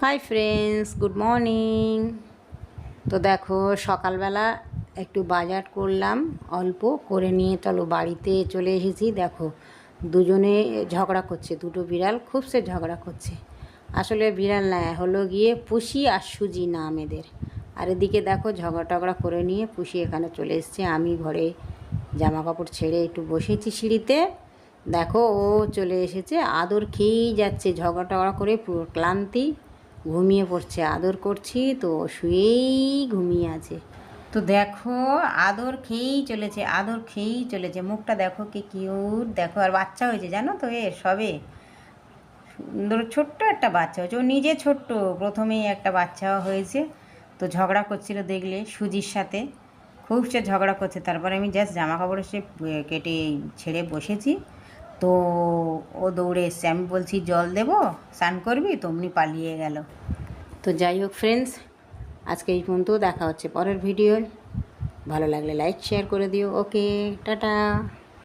Hi friends, good morning. তো দেখো সকালবেলা একটু বাজার করলাম, অল্প করে নিয়ে চলো বাড়িতে চলে এসেছি। দেখো দুজনে ঝগড়া করছে, দুটো বিড়াল খুব সে ঝগড়া করছে। আসলে বিড়াল না, হলো গিয়ে পুষি আর সুজি নাম এদের। আর এদিকে দেখো ঝগড়া টগড়া করে নিয়ে পুষি এখানে চলে এসছে। আমি ঘরে জামা কাপড় ছেড়ে একটু বসেছি সিঁড়িতে। দেখো ও চলে এসেছে, আদর খেয়েই যাচ্ছে, ঝগড়া টগড়া করে পুরো ক্লান্তি, ঘুমিয়ে পড়ছে। আদর করছি তো শুয়েই ঘুমিয়ে আছে। তো দেখো আদর খেয়েই চলেছে, আদর খেয়েই চলেছে। মুখটা দেখো কি কিউট, দেখো। আর বাচ্চা হয়েছে জানো তো, এর সবে সুন্দর ছোট্ট একটা বাচ্চা হয়েছে। ও নিজে ছোট্ট, প্রথমেই একটা বাচ্চা হয়েছে। তো ঝগড়া করছিল দেখলে সুজির সাথে, খুব সে ঝগড়া করছে। তারপরে আমি জাস্ট জামা কাপড় এসে কেটে ছেড়ে বসেছি। তো ও দৌড়ে এসছে, আমি বলছি জল দেবো, স্নান করবি, তো অমনি পালিয়ে গেল। তো যাই হোক ফ্রেন্ডস, আজকে এই পর্যন্ত, দেখা হচ্ছে পরের ভিডিও। ভালো লাগলে লাইক শেয়ার করে দিও। ওকে, টাটা।